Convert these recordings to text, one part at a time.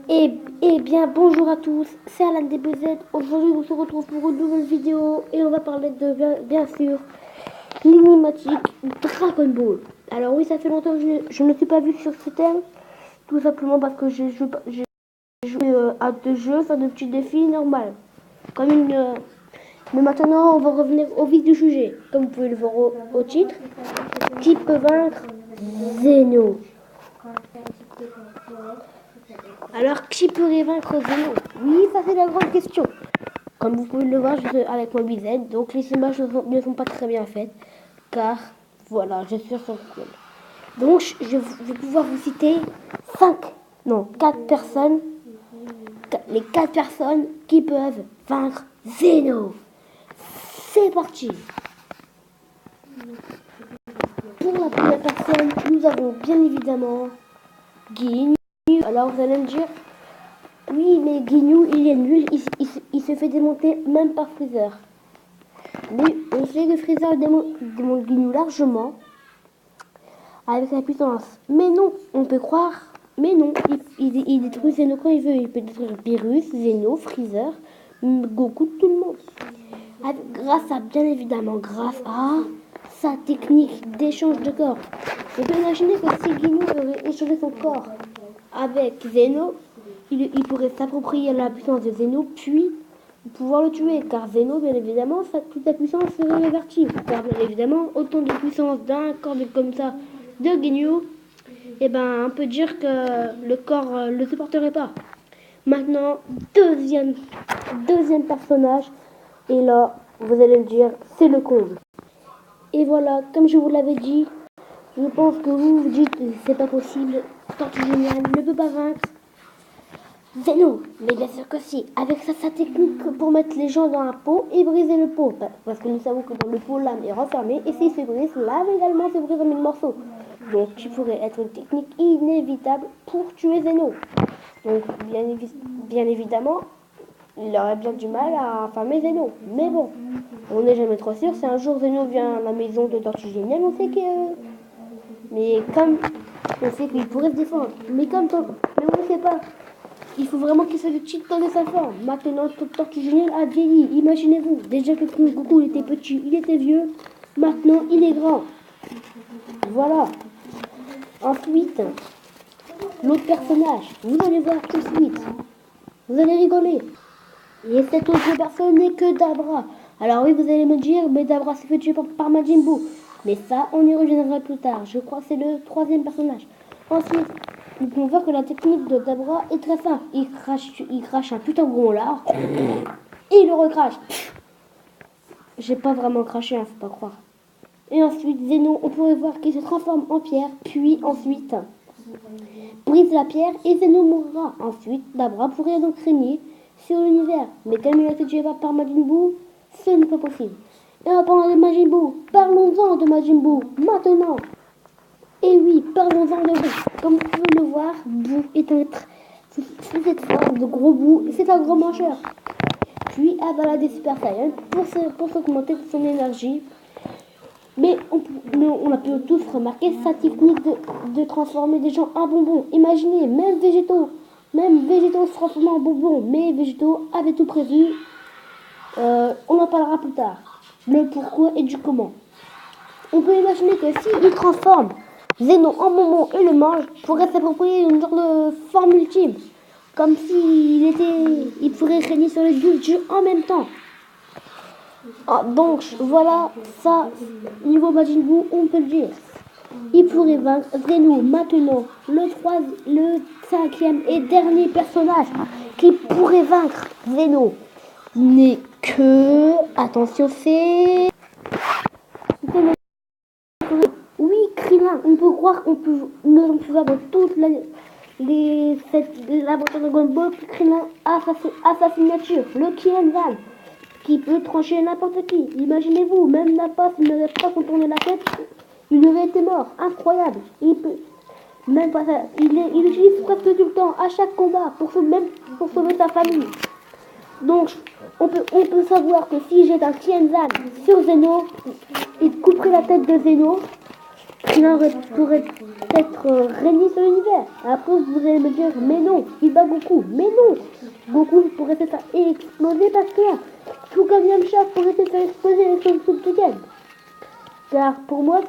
Eh bien, bonjour à tous, c'est Alan DBZ. Aujourd'hui, on se retrouve pour une nouvelle vidéo et on va parler de, bien sûr, l'énigmatique Dragon Ball. Alors oui, ça fait longtemps que je ne suis pas vue sur ce thème, tout simplement parce que j'ai joué à deux jeux, enfin de petits défis normaux. Comme Mais maintenant, on va revenir au vif du sujet. Comme vous pouvez le voir au titre, qui peut vaincre Zeno? Alors, qui pourrait vaincre Zeno? Oui, ça c'est la grande question. Comme vous pouvez le voir, je suis avec mon BZ, donc les images ne sont pas très bien faites, car voilà, je suis sur Google. Donc, je vais pouvoir vous citer 4 personnes, les 4 personnes qui peuvent vaincre Zeno. C'est parti. Pour la première personne, nous avons bien évidemment Guignou. Alors vous allez me dire, oui, mais Guignou, il est nul, il se fait démonter même par Freezer. Mais on sait que Freezer démonte Guignou largement avec sa puissance. Mais non, on peut croire, mais non, il détruit Zeno quand il veut. Il peut détruire Beerus, Zeno, Freezer, Goku, tout le monde. Grâce à sa technique d'échange de corps. On peut imaginer que si Guignou aurait échangé son corps avec Zeno, il pourrait s'approprier la puissance de Zeno, puis pouvoir le tuer, car Zeno, bien évidemment, toute sa puissance serait révertie. Car bien évidemment, autant de puissance d'un corps comme ça de Guignou, eh ben, on peut dire que le corps ne le supporterait pas. Maintenant, deuxième personnage, et là, vous allez me dire, c'est le comble. Et voilà, comme je vous l'avais dit, je pense que vous dites c'est pas possible, Tortue Géniale ne peut pas vaincre Zeno. Mais bien sûr que si, avec sa technique pour mettre les gens dans un pot et briser le pot. Parce que nous savons que dans le pot, l'âme est renfermée, et s'il se brise, l'âme également se brise en mille morceaux. Donc, tu pourrais être une technique inévitable pour tuer Zeno. Donc, bien évidemment, il aurait bien du mal à affamer Zeno. Mais bon, on n'est jamais trop sûr. Si un jour Zeno vient à la maison de Tortue Géniale, on sait que... Mais comme on sait qu'il pourrait se défendre. Mais on ne sait pas. Il faut vraiment qu'il se cheat de sa forme. Maintenant, Tortue Géniale a vieilli. Imaginez-vous. Déjà que Goku il était petit, il était vieux. Maintenant, il est grand. Voilà. Ensuite, l'autre personnage. Vous allez voir tout de suite. Vous allez rigoler. Et cette autre personne n'est que Dabra. Alors oui, vous allez me dire, mais Dabra s'est fait tuer par Majin Buu. Mais ça, on y reviendra plus tard. Je crois que c'est le troisième personnage. Ensuite, nous pouvons voir que la technique de Dabra est très simple. Il crache un putain de gros lard. Et il le recrache. J'ai pas vraiment craché, hein, faut pas croire. Et ensuite, Zeno, on pourrait voir qu'il se transforme en pierre. Puis ensuite, brise la pierre et Zeno mourra. Ensuite, Dabra pourrait donc régner sur l'univers. Mais comme il a été tué par Majin Buu, ce n'est pas possible. Et en parlant de Majin Buu, parlons-en de Majin Buu, maintenant. Et oui, parlons-en de Buu. Comme vous pouvez le voir, Buu est sous cette forme de gros Buu, c'est un gros mangeur. Puis avala des Super Saiyans pour s'augmenter son énergie. Mais on a pu tous remarquer sa technique de transformer des gens en bonbons. Imaginez, même végétaux se transforment en bonbons. Mais végétaux avaient tout prévu. On en parlera plus tard. Le pourquoi et du comment. On peut imaginer que s'il transforme Zeno en bonbon et le mange, pourrait s'approprier une genre de forme ultime. Comme il pourrait régner sur les deux dieux en même temps. Ah, donc voilà, ça, niveau Majin Buu, on peut le dire. Il pourrait vaincre Zeno. Maintenant, le cinquième et dernier personnage qui pourrait vaincre Zeno n'est que... Attention, c'est... Oui, Krillin. On peut croire nous avons pu voir dans toute l'aventure de Dragon Ball que Krillin a sa signature, le Kienzan, qui peut trancher n'importe qui. Imaginez-vous, même Nappa, s'il n'avait pas contourné la tête, il aurait été mort. Incroyable. Même pas ça, il utilise presque tout le temps, à chaque combat, pour sauver sa famille. Donc, on peut savoir que si j'ai un Kienzan sur Zeno, il couperait la tête de Zeno. pourrait peut-être régner sur l'univers. Après, vous allez me dire, mais non, il bat Goku. Mais non, Goku pourrait se faire exploser parce que là, tout comme Yamcha pourrait se faire exploser avec son Suiken. Car pour moi,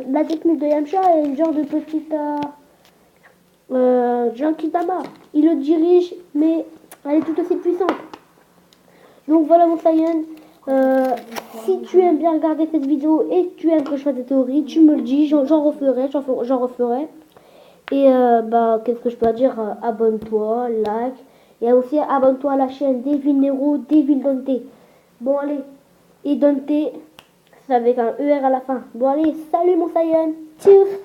la technique de Yamcha est une genre de petite Jankitama. Il le dirige, mais elle est tout aussi puissante. Donc voilà mon Saiyan. Si tu aimes bien regarder cette vidéo et que tu aimes que je fasse des théories, tu me le dis, j'en referai, j'en referai. Et qu'est-ce que je peux dire? Abonne-toi, like. Et aussi abonne-toi à la chaîne Devil Nero, Devil Dante. Bon allez, et Dante, c'est avec un ER à la fin. Bon allez, salut mon Saiyan. Tchuss.